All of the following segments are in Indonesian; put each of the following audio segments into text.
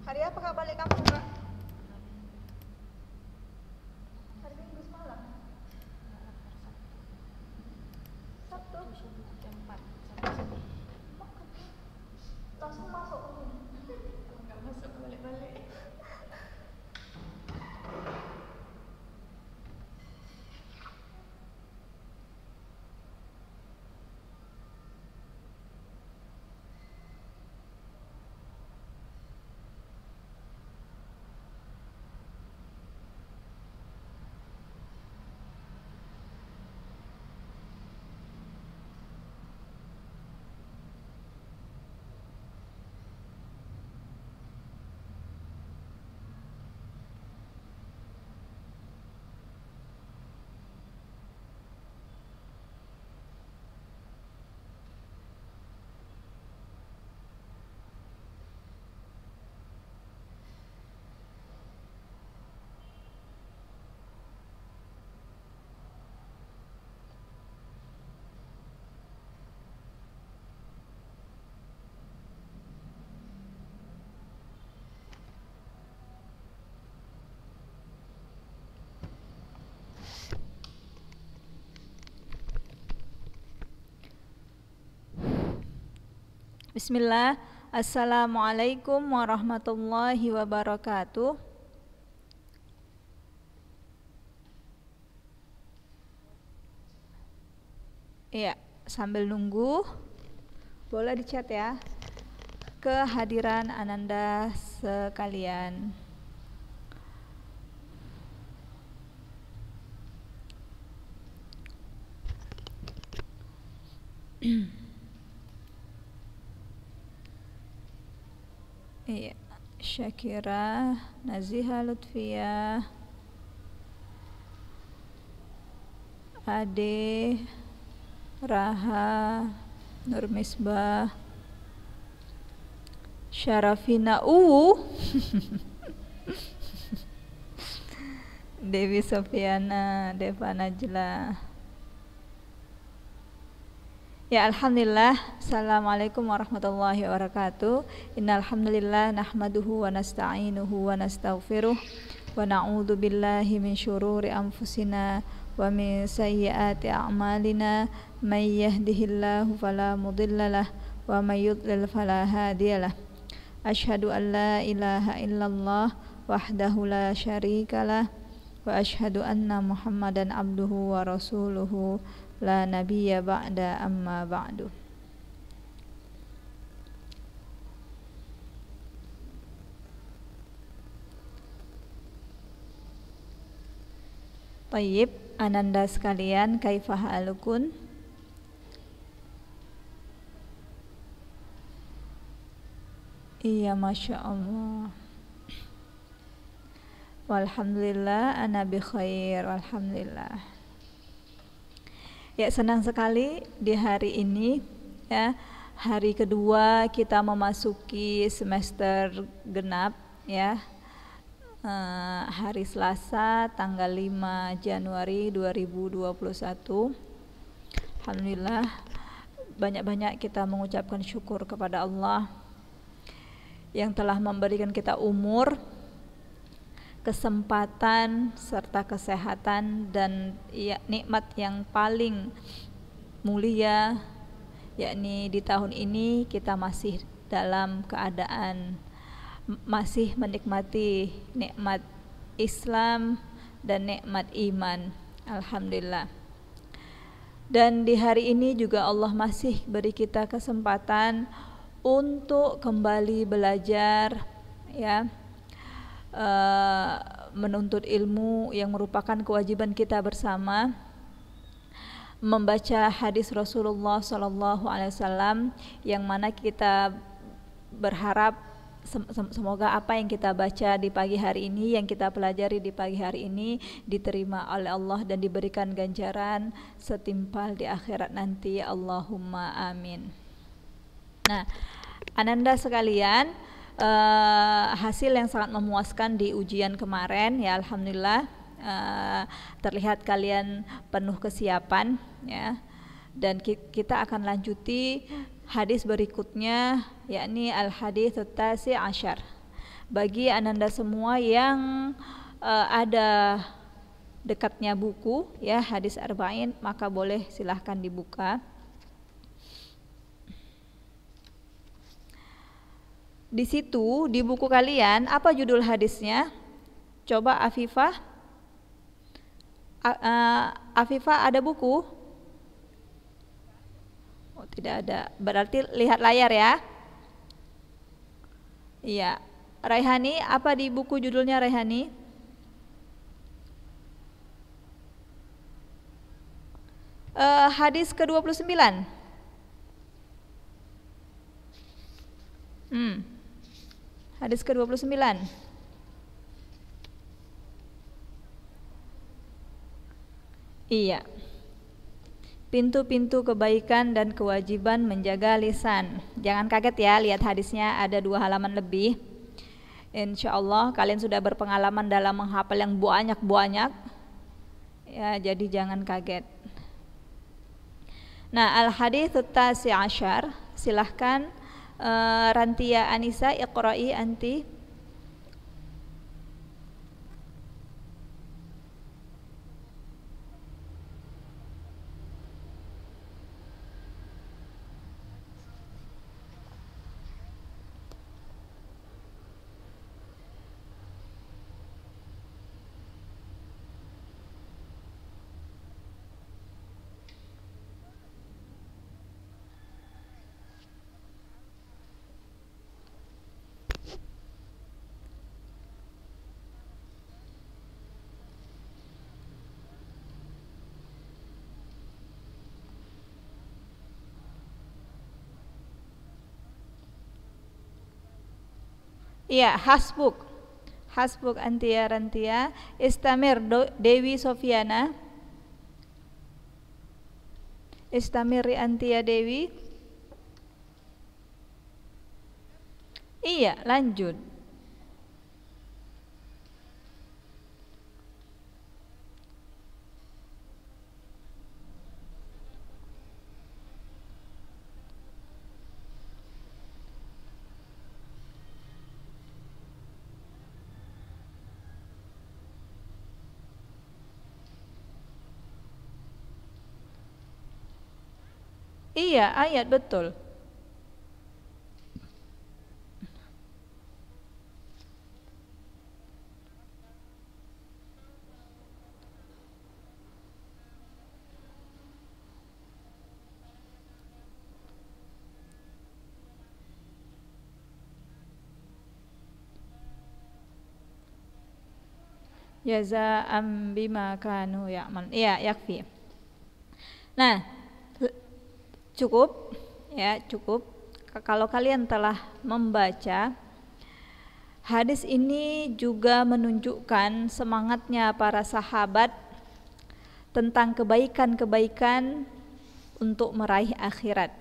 Hari apa Kak balik kampung Kak? Hari Minggu semalam. Sabtu jam 4 langsung masuk ke sini. Enggak masuk balik-balik. Bismillah. Assalamualaikum warahmatullahi wabarakatuh. Iya, sambil nunggu boleh dicat ya. Kehadiran Ananda sekalian. Iya, Syakira, Naziha Lutfiyah, Ade, Raha, Nur Misbah, Syarafina, Dewi Sofiana, Deva Najla. Ya, alhamdulillah. Assalamualaikum warahmatullahi wabarakatuh. Innal hamdalillah nahmaduhu wa nasta'inuhu wa nastaghfiruh wa na'udzu billahi min syururi anfusina wa min sayyiati a'malina. May yahdihillahu fala mudhillalah wa may yudlil fala hadiyalah. Asyhadu an la ilaha illallah wahdahu la syarikalah wa asyhadu anna Muhammadan abduhu wa rasuluhu la nabiyya ba'da amma ba'du. Tayyib, Ananda sekalian, kaifa halukun? Iya, Masya Allah. Walhamdulillah, ana bi khair, walhamdulillah. Ya, senang sekali di hari ini ya, hari kedua kita memasuki semester genap ya. Hari Selasa tanggal 5 Januari 2021. Alhamdulillah, banyak-banyak kita mengucapkan syukur kepada Allah yang telah memberikan kita umur, kesempatan serta kesehatan dan ya, nikmat yang paling mulia, yakni di tahun ini kita masih dalam keadaan masih menikmati nikmat Islam dan nikmat iman. Alhamdulillah. Dan di hari ini juga Allah masih beri kita kesempatan untuk kembali belajar ya, menuntut ilmu yang merupakan kewajiban kita bersama, membaca hadis Rasulullah SAW yang mana kita berharap semoga apa yang kita baca di pagi hari ini, yang kita pelajari di pagi hari ini diterima oleh Allah dan diberikan ganjaran setimpal di akhirat nanti. Allahumma amin. Nah, Ananda sekalian, hasil yang sangat memuaskan di ujian kemarin ya, alhamdulillah. Terlihat kalian penuh kesiapan ya, dan kita akan lanjuti hadis berikutnya, yakni al-hadits at-tasi' asyar, Bagi ananda semua yang ada dekatnya buku ya hadis arba'in, maka boleh silahkan dibuka. Di situ di buku kalian apa judul hadisnya? Coba Afifah. Afifah ada buku? Oh, tidak ada. Berarti lihat layar ya. Iya. Raihani, apa di buku judulnya Raihani? Hadis ke-29. Hadis ke-29. Iya. Pintu-pintu kebaikan dan kewajiban menjaga lisan. Jangan kaget ya, lihat hadisnya ada 2 halaman lebih. Insya Allah kalian sudah berpengalaman dalam menghafal yang banyak-banyak ya, jadi jangan kaget. Nah, al-hadits tasi asyar, silahkan Rantia Anissa, iqra'i anti. Iya, hasbuk. Hasbuk Antia Rantia. Istamir Dewi Sofiana. Istamiri Antia Dewi. Iya, lanjut. Iya, ayat betul. Jazaa'an bima kanu ya'mal. Iya, yakfi. Nah, cukup ya, cukup. Kalau kalian telah membaca hadis ini juga menunjukkan semangatnya para sahabat tentang kebaikan-kebaikan untuk meraih akhirat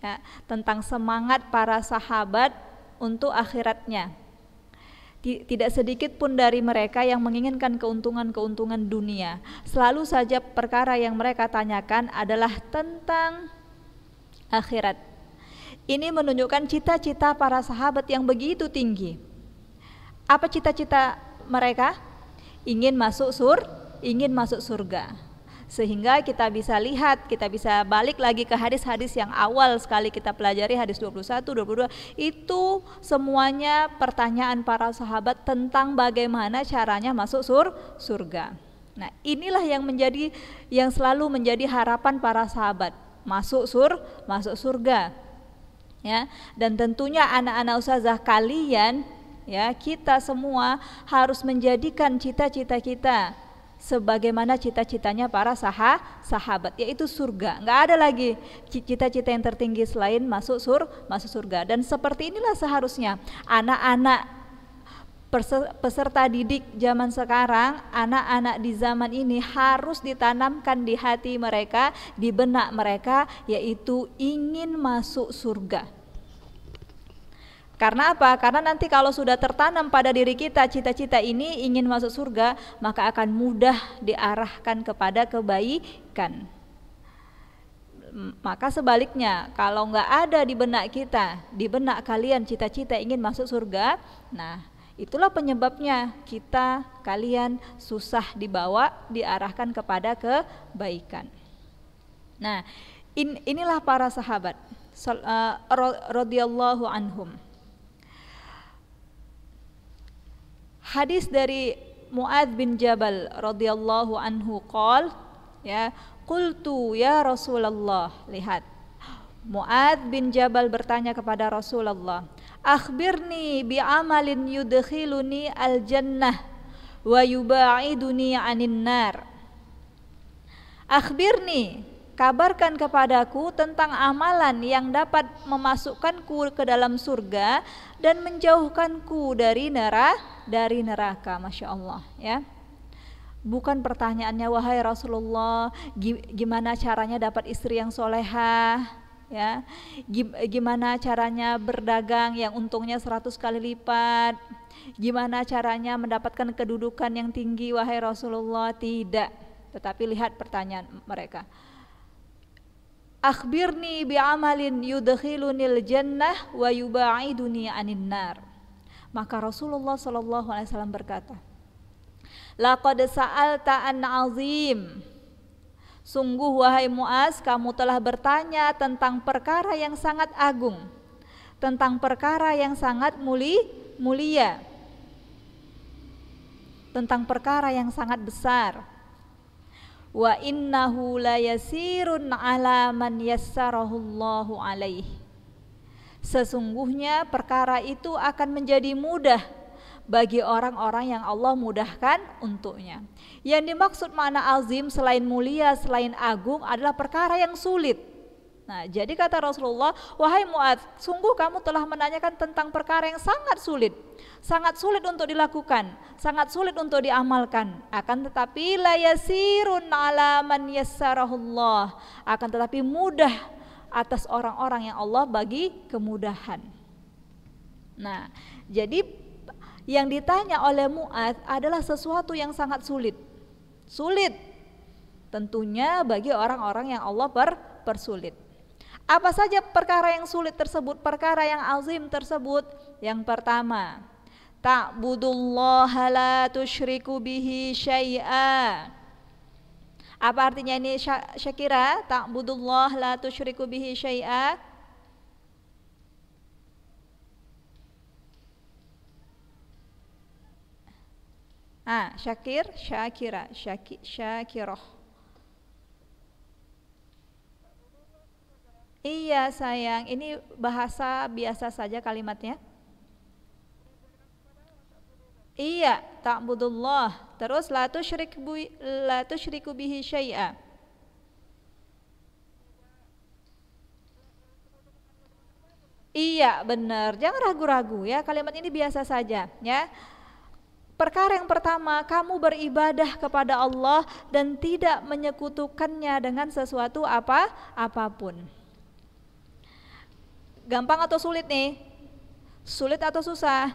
ya, tentang semangat para sahabat untuk akhiratnya. Tidak sedikit pun dari mereka yang menginginkan keuntungan-keuntungan dunia. Selalu saja perkara yang mereka tanyakan adalah tentang akhirat. Ini menunjukkan cita-cita para sahabat yang begitu tinggi. Apa cita-cita mereka? Ingin masuk surga. Sehingga kita bisa lihat, kita bisa balik lagi ke hadis-hadis yang awal sekali kita pelajari, hadis 21, 22. Itu semuanya pertanyaan para sahabat tentang bagaimana caranya masuk surga. Nah, inilah yang selalu menjadi harapan para sahabat, masuk surga. Ya, dan tentunya anak-anak ustazah kalian, ya, kita semua harus menjadikan cita-cita kita sebagaimana cita-citanya para sahabat, yaitu surga. Nggak ada lagi cita-cita yang tertinggi selain masuk surga. Dan seperti inilah seharusnya anak-anak peserta didik zaman sekarang, anak-anak di zaman ini harus ditanamkan di hati mereka, di benak mereka, yaitu ingin masuk surga. Karena apa? Karena nanti kalau sudah tertanam pada diri kita cita-cita ini ingin masuk surga, maka akan mudah diarahkan kepada kebaikan. Maka sebaliknya, kalau nggak ada di benak kita, di benak kalian cita-cita ingin masuk surga, nah itulah penyebabnya kita, kalian susah dibawa, diarahkan kepada kebaikan. Nah, inilah para sahabat radhiyallahu anhum. Hadis dari Muadz bin Jabal radhiyallahu anhu qol, ya, qultu ya Rasulullah. Lihat, Muadz bin Jabal bertanya kepada Rasulullah, akhbirni bi amalin yudkhiluni al jannah wa yubaiduni anin nar. Akhbirni, kabarkan kepadaku tentang amalan yang dapat memasukkanku ke dalam surga dan menjauhkanku dari neraka. Masya Allah, ya. Bukan pertanyaannya, wahai Rasulullah, gimana caranya dapat istri yang solehah, ya, gimana caranya berdagang yang untungnya 100 kali lipat, gimana caranya mendapatkan kedudukan yang tinggi, wahai Rasulullah. Tidak, tetapi lihat pertanyaan mereka, akhbirni bi'amalin yudkhilunil jannah wa yubaiduni anin nar. Maka Rasulullah SAW berkata, laqad sa'alta an azim. Sungguh wahai Muaz, kamu telah bertanya tentang perkara yang sangat agung, tentang perkara yang sangat mulia, tentang perkara yang sangat besar. Wa innahu la yasirun ala man yassarahullahu alaih. Sesungguhnya perkara itu akan menjadi mudah bagi orang-orang yang Allah mudahkan untuknya. Yang dimaksud makna azim selain mulia, selain agung adalah perkara yang sulit. Nah, jadi kata Rasulullah, wahai Muadz, sungguh kamu telah menanyakan tentang perkara yang sangat sulit untuk dilakukan, sangat sulit untuk diamalkan. Akan tetapi la yasirun ala man yassarahullah, akan tetapi mudah atas orang-orang yang Allah bagi kemudahan. Nah, jadi yang ditanya oleh Muadz adalah sesuatu yang sangat sulit tentunya bagi orang-orang yang Allah persulit. Apa saja perkara yang sulit tersebut, perkara yang azim tersebut? Yang pertama, ta'budullaha la tusyriku bihi syai'a. Apa artinya ini Syakira? Ta'budullaha la tusyriku bihi syai'a. Syakirah. Iya sayang, ini bahasa biasa saja kalimatnya. Iya, ta'budullah. Terus la tusyriku bihi syai'a. Iya, benar. Jangan ragu-ragu ya, kalimat ini biasa saja ya. Perkara yang pertama, kamu beribadah kepada Allah dan tidak menyekutukannya dengan sesuatu apapun. Gampang atau sulit nih? Sulit atau susah?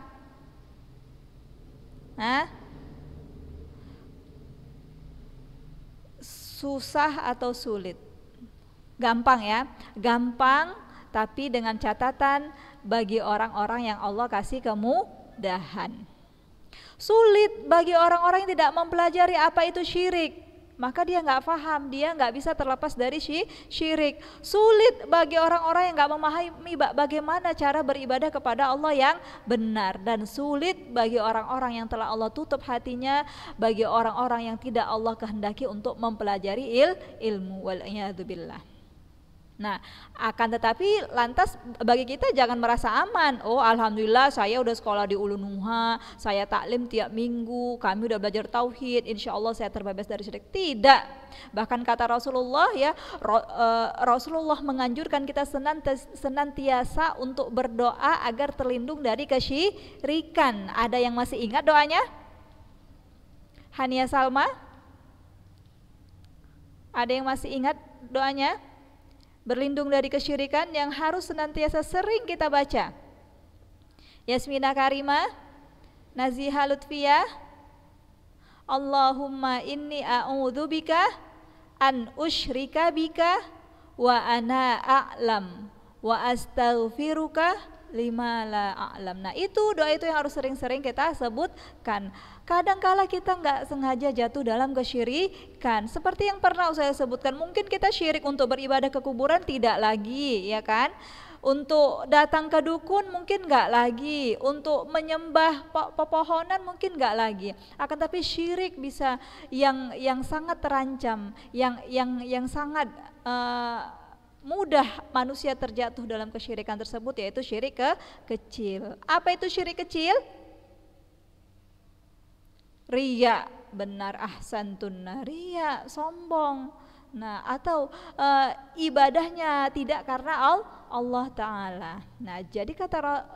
Susah atau sulit? Gampang ya, gampang, tapi dengan catatan bagi orang-orang yang Allah kasih kemudahan. Sulit bagi orang-orang yang tidak mempelajari apa itu syirik, maka dia nggak paham, dia nggak bisa terlepas dari syirik. Sulit bagi orang-orang yang nggak memahami bagaimana cara beribadah kepada Allah yang benar, dan sulit bagi orang-orang yang telah Allah tutup hatinya, bagi orang-orang yang tidak Allah kehendaki untuk mempelajari ilmu. Wal'iyadzubillah. Nah, akan tetapi lantas bagi kita jangan merasa aman. Oh, alhamdulillah saya udah sekolah di Ulunuha, saya taklim tiap minggu, kami udah belajar tauhid, insya Allah saya terbebas dari syirik. Tidak. Bahkan kata Rasulullah ya, Rasulullah menganjurkan kita senantiasa untuk berdoa agar terlindung dari kesyirikan. Ada yang masih ingat doanya? Hania Salma? Ada yang masih ingat doanya? Berlindung dari kesyirikan yang harus senantiasa sering kita baca. Yasmina Karima, Naziha Lutfiyah, Allahumma inni a'udzubika an usyrika bika wa ana a'lam wa astaghfiruka lima la a'lam. Nah itu doa itu yang harus sering-sering kita sebutkan. Kadangkala kita nggak sengaja jatuh dalam kesyirikan. Seperti yang pernah saya sebutkan, mungkin kita syirik untuk beribadah ke kuburan tidak lagi, ya kan? Untuk datang ke dukun mungkin nggak lagi, untuk menyembah pepohonan mungkin nggak lagi. Akan tapi syirik bisa yang sangat terancam, yang sangat mudah manusia terjatuh dalam kesyirikan tersebut, yaitu syirik kecil. Apa itu syirik kecil? Riya, benar, ahsantun, riya, sombong. Nah, atau ibadahnya tidak karena Allah Ta'ala. Nah, jadi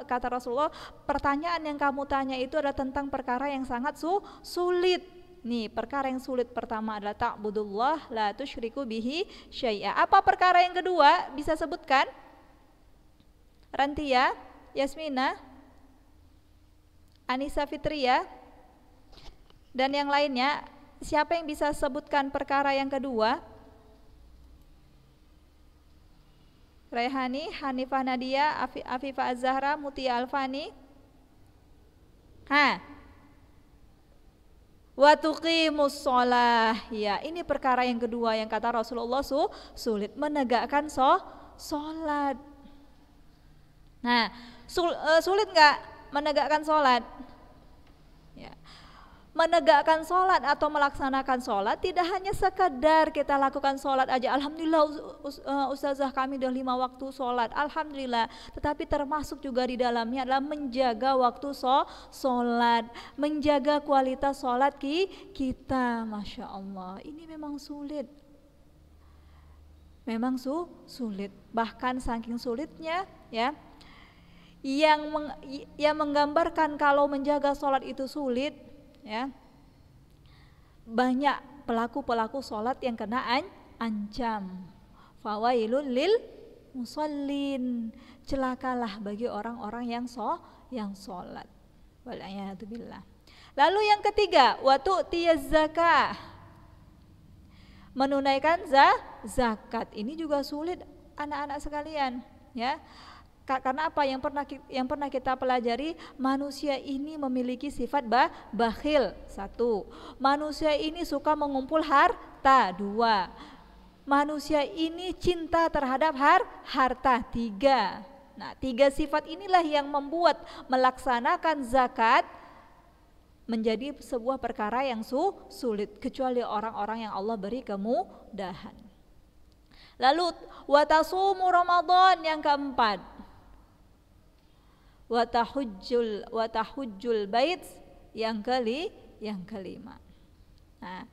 kata Rasulullah, pertanyaan yang kamu tanya itu adalah tentang perkara yang sangat sulit. Nih, perkara yang sulit pertama adalah ta'budullah la tusyriku bihi syai'a. Apa perkara yang kedua? Bisa sebutkan? Rantia, Yasmina, Anissa Fitria, dan yang lainnya. Siapa yang bisa sebutkan perkara yang kedua? Raihani, Hanifah Nadia, Afifah Az-Zahra, Mutia Alfani. Wa tuqimus shalah. Ya, ini perkara yang kedua yang kata Rasulullah sulit, menegakkan sholat. Nah, sulit nggak menegakkan sholat? Ya. Menegakkan sholat atau melaksanakan sholat tidak hanya sekedar kita lakukan sholat aja. Alhamdulillah ustazah kami udah 5 waktu sholat, alhamdulillah. Tetapi termasuk juga di dalamnya adalah menjaga waktu sholat, menjaga kualitas sholat kita. Masya Allah, ini memang sulit. Memang sulit, bahkan saking sulitnya ya, yang menggambarkan kalau menjaga sholat itu sulit ya, banyak pelaku sholat yang kena ancam. Fawailul lil musallin, celakalah bagi orang-orang yang sholat. Wal'iyatubillah. Lalu yang ketiga, wa tu'tiyaz zakah, menunaikan zakat. Ini juga sulit anak-anak sekalian ya. Karena apa? Yang pernah kita pelajari, manusia ini memiliki sifat bakhil, 1. Manusia ini suka mengumpul harta, 2. Manusia ini cinta terhadap harta, 3. Nah, 3 sifat inilah yang membuat melaksanakan zakat menjadi sebuah perkara yang sulit, kecuali orang-orang yang Allah beri kemudahan. Lalu watasumu Ramadan yang keempat, watahujjul bait yang kelima. Nah,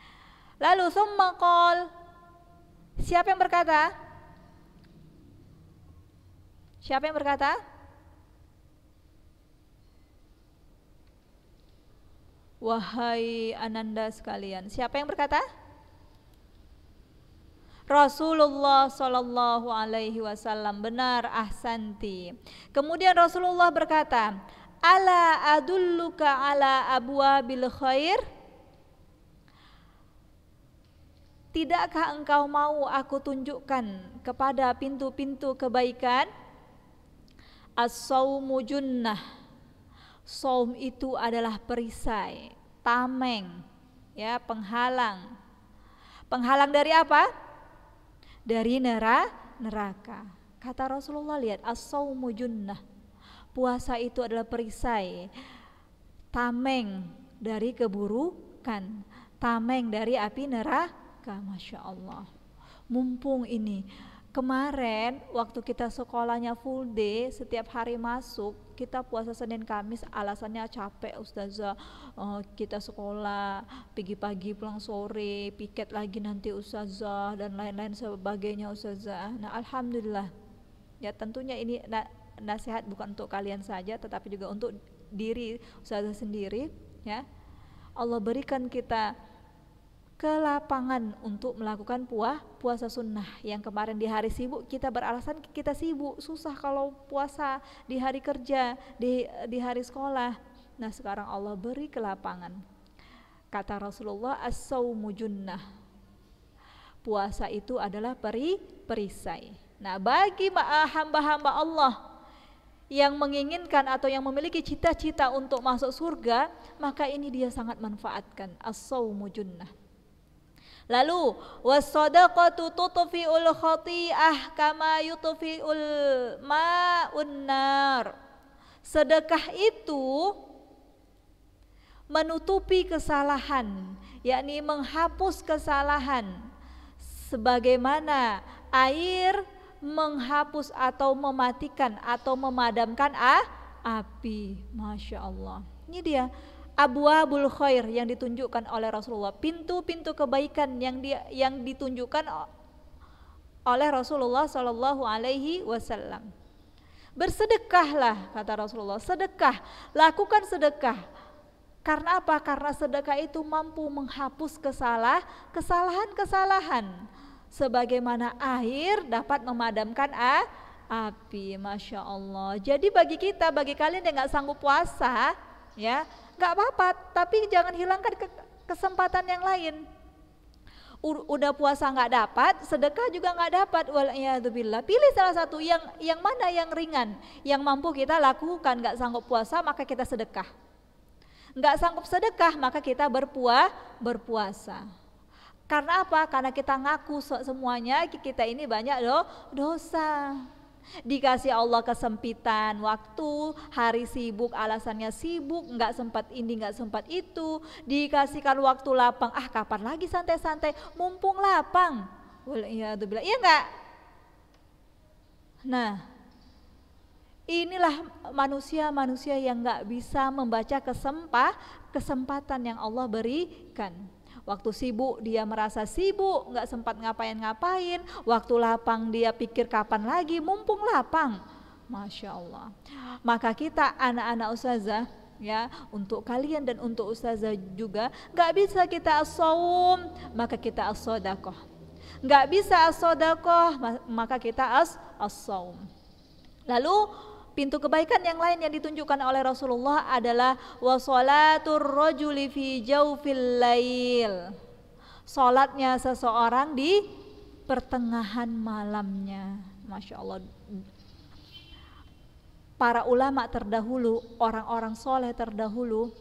lalu summa qol, siapa yang berkata? Siapa yang berkata? Wahai ananda sekalian, siapa yang berkata? Rasulullah Sallallahu Alaihi Wasallam. Benar, ahsanti. Kemudian Rasulullah berkata, ala adulluka ala abwabil khair, tidakkah engkau mau aku tunjukkan kepada pintu-pintu kebaikan? As-saumu junnah, saum itu adalah perisai, tameng, ya, penghalang. Penghalang dari apa? Dari neraka. Kata Rasulullah, lihat, as-saumu junnah, puasa itu adalah perisai, tameng dari keburukan, tameng dari api neraka. Masya Allah. Mumpung ini kemarin waktu kita sekolahnya full day, setiap hari masuk, kita puasa Senin Kamis, alasannya capek ustazah, kita sekolah pagi-pagi pulang sore, piket lagi nanti ustazah, dan lain-lain sebagainya ustazah. Nah alhamdulillah ya, tentunya ini nasihat bukan untuk kalian saja, tetapi juga untuk diri ustazah sendiri ya. Allah berikan kita kelapangan untuk melakukan puasa sunnah. Yang kemarin di hari sibuk kita beralasan kita sibuk, susah kalau puasa di hari kerja, di hari sekolah. Nah sekarang Allah beri kelapangan. Kata Rasulullah, as-saumu junnah, puasa itu adalah perisai. Nah bagi hamba-hamba Allah yang menginginkan atau yang memiliki cita-cita untuk masuk surga, maka ini dia sangat manfaatkan. As-shaumu junnah. Lalu was-shadaqatu tutfi'ul khati'ah kama yutfi'ul ma'un nar. Sedekah itu menutupi kesalahan, yakni menghapus kesalahan, sebagaimana air menghapus atau mematikan atau memadamkan api. Masya Allah. Ini dia abwabul khair yang ditunjukkan oleh Rasulullah, pintu-pintu kebaikan yang ditunjukkan oleh Rasulullah Shallallahu Alaihi Wasallam. Bersedekahlah, kata Rasulullah, sedekah, lakukan sedekah. Karena apa? Karena sedekah itu mampu menghapus kesalahan-kesalahan, sebagaimana air dapat memadamkan api. Masya Allah. Jadi bagi kalian yang nggak sanggup puasa, ya nggak apa-apa, tapi jangan hilangkan kesempatan yang lain. Udah puasa nggak dapat, sedekah juga nggak dapat. Waliyadzubillah. Pilih salah satu yang mana yang ringan, yang mampu kita lakukan. Nggak sanggup puasa, maka kita sedekah. Nggak sanggup sedekah, maka kita berpuasa. Karena apa? Karena kita ngaku semuanya kita ini banyak dosa. Dikasih Allah kesempitan waktu, hari sibuk, alasannya sibuk, nggak sempat ini, nggak sempat itu. Dikasihkan waktu lapang, kapan lagi santai-santai, mumpung lapang. Waliyadzubillah. Iya nggak? Nah, inilah manusia-manusia yang nggak bisa membaca kesempatan yang Allah berikan. Waktu sibuk dia merasa sibuk, nggak sempat ngapain-ngapain. Waktu lapang dia pikir kapan lagi, mumpung lapang. Masya Allah. Maka kita anak-anak ustazah, ya, untuk kalian dan untuk ustazah juga, nggak bisa kita as-shaum, maka kita as-shadaqah. Nggak bisa as-shadaqah, maka kita as-shaum. Lalu pintu kebaikan yang lain yang ditunjukkan oleh Rasulullah adalah wasolatur rajuli fi jawfil lail. Salatnya seseorang di pertengahan malamnya. Masya Allah. Para ulama terdahulu, orang-orang soleh terdahulu,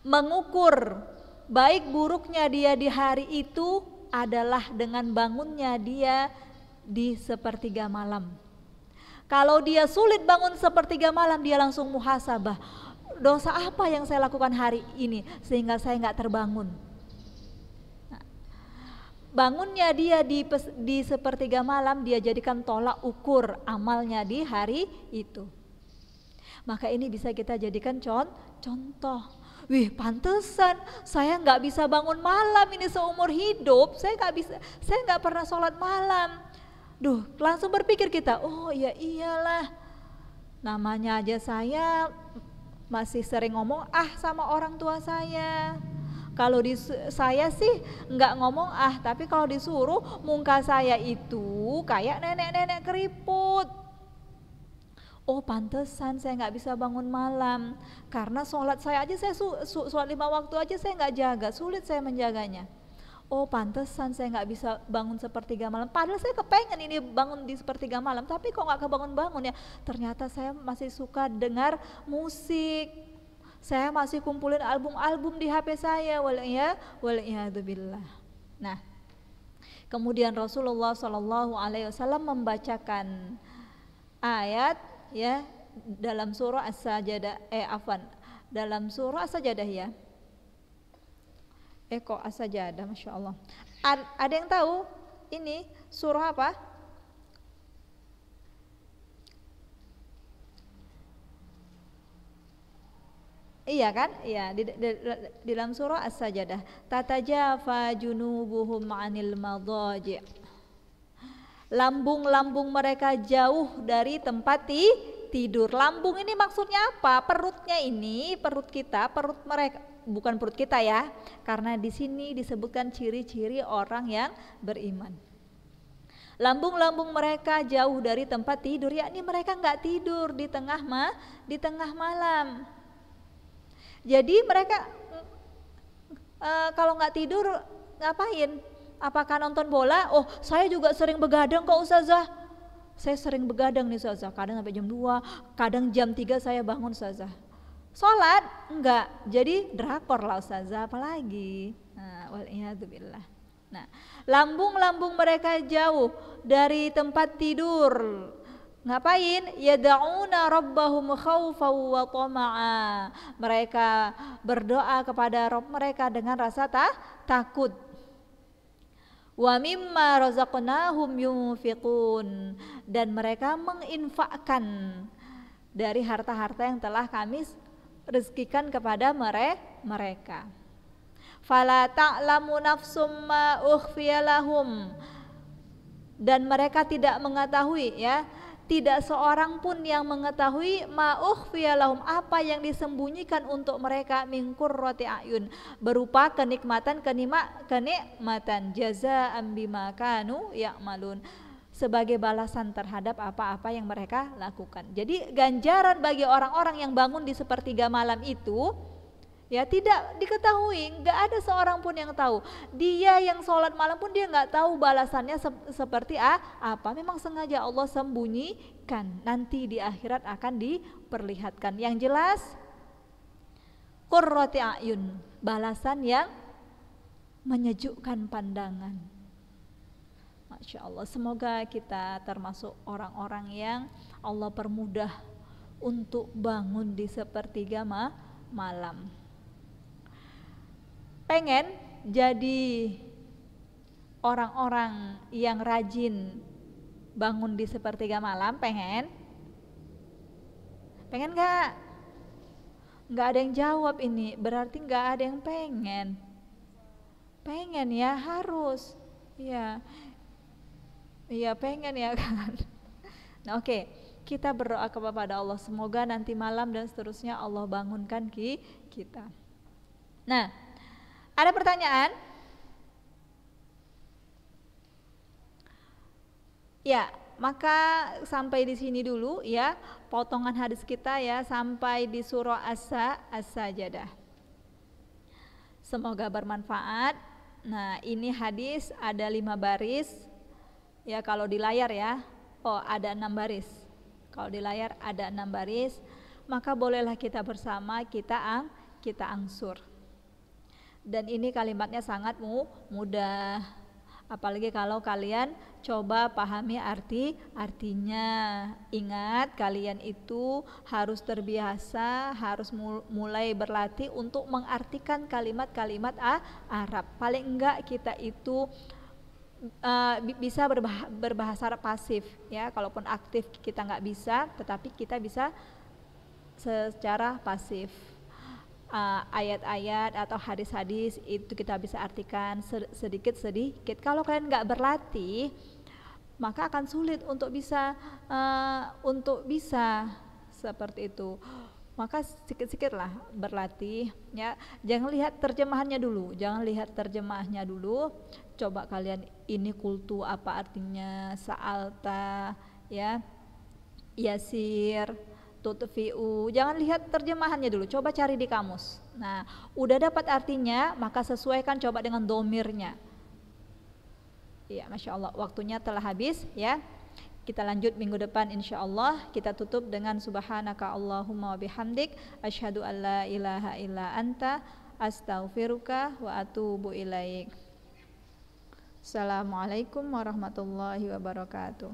mengukur baik buruknya dia di hari itu adalah dengan bangunnya dia di sepertiga malam. Kalau dia sulit bangun sepertiga malam, dia langsung muhasabah. Dosa apa yang saya lakukan hari ini sehingga saya nggak terbangun? Nah, bangunnya dia di sepertiga malam, dia jadikan tolak ukur amalnya di hari itu. Maka ini bisa kita jadikan contoh. Wih, pantesan saya nggak bisa bangun malam ini seumur hidup. Saya nggak pernah sholat malam. Duh, langsung berpikir kita, oh ya iyalah, namanya aja saya masih sering ngomong sama orang tua saya. Kalau saya sih nggak ngomong tapi kalau disuruh muka saya itu kayak nenek-nenek keriput. Oh pantesan saya nggak bisa bangun malam, karena sholat saya aja, saya sholat 5 waktu aja saya nggak jaga, sulit saya menjaganya. Oh pantesan saya nggak bisa bangun sepertiga malam, padahal saya kepengen ini bangun di sepertiga malam, tapi kok nggak kebangun-bangun ya. Ternyata saya masih suka dengar musik, saya masih kumpulin album-album di HP saya. Waliyadzubillah. Nah, kemudian Rasulullah SAW membacakan ayat, ya, dalam surah As-Sajadah, dalam surah As-Sajadah, ya. Kok As-Sajadah, Masya Allah. Ada yang tahu ini surah apa? Iya kan? Iya, di dalam surah As-Sajadah. Tatajafa junubuhum 'anil madaji'. Lambung-lambung mereka jauh dari tempat tidur. Lambung ini maksudnya apa? Perutnya ini, perut kita, perut mereka, bukan perut kita ya, karena di sini disebutkan ciri-ciri orang yang beriman. Lambung-lambung mereka jauh dari tempat tidur, yakni mereka nggak tidur di tengah malam. Jadi mereka kalau nggak tidur ngapain? Apakah nonton bola? Oh, saya juga sering begadang kok Ustazah. saya sering begadang nih Ustazah, kadang sampai jam 2, kadang jam 3 saya bangun Ustazah. Sholat enggak, jadi drakor lah Ustazah, apalagi. Nah, waliyadzubillah. Nah, lambung-lambung mereka jauh dari tempat tidur. Ngapain? Yad'una rabbahum khaufan wa tama'a. Mereka berdoa kepada Rabb mereka dengan rasa takut. Wa mimma razaqnahum yunfiqun, dan mereka menginfakkan dari harta-harta yang telah kami rezekikan kepada mereka. Fala ta'lamu nafsum ma ukhfiya lahum, dan mereka tidak mengetahui, ya, tidak seorang pun yang mengetahui ma ukhfiya lahum, apa yang disembunyikan untuk mereka, min qurrati ayun, berupa kenikmatan jazaa'an bima kanu ya'malun, sebagai balasan terhadap apa-apa yang mereka lakukan. Jadi ganjaran bagi orang-orang yang bangun di sepertiga malam itu, ya, tidak diketahui, nggak ada seorang pun yang tahu. Dia yang sholat malam pun dia nggak tahu balasannya seperti apa. Memang sengaja Allah sembunyikan, nanti di akhirat akan diperlihatkan. Yang jelas qurrati a'yun, balasan yang menyejukkan pandangan. Masya Allah, semoga kita termasuk orang-orang yang Allah permudah untuk bangun di sepertiga malam. Pengen jadi orang-orang yang rajin bangun di sepertiga malam? Pengen gak? Gak ada yang jawab ini, berarti gak ada yang pengen. Pengen ya, harus. Iya pengen ya kan. Nah, oke, kita berdoa kepada Allah, semoga nanti malam dan seterusnya Allah bangunkan kita. Nah, ada pertanyaan? Ya, maka sampai di sini dulu ya potongan hadis kita ya, sampai di surah As-Sajdah. Semoga bermanfaat. Nah, ini hadis ada 5 baris. Ya, kalau di layar ya, ada 6 baris. Kalau di layar ada 6 baris, maka bolehlah kita bersama kita angsur. Dan ini kalimatnya sangat mudah, apalagi kalau kalian coba pahami artinya. Ingat, kalian itu harus terbiasa, harus mulai berlatih untuk mengartikan kalimat-kalimat Arab. Paling enggak kita itu bisa berbahasa pasif ya, kalaupun aktif kita nggak bisa, tetapi kita bisa secara pasif. Ayat-ayat atau hadis-hadis itu kita bisa artikan sedikit-sedikit. Kalau kalian nggak berlatih, maka akan sulit untuk bisa seperti itu. Maka sedikit-sedikit lah berlatih ya. Jangan lihat terjemahannya dulu, coba kalian ini kultu apa artinya, sa'alta ya, yasir, tutfi'u, jangan lihat terjemahannya dulu, coba cari di kamus. Nah, udah dapat artinya, maka sesuaikan coba dengan domirnya. Ya, Masya Allah, waktunya telah habis ya. Kita lanjut minggu depan insyaallah. Kita tutup dengan subhanaka Allahumma wa bihamdik, asyhadu an la ilaha illa anta, astaghfiruka wa atubu ilaik. Assalamualaikum warahmatullahi wabarakatuh.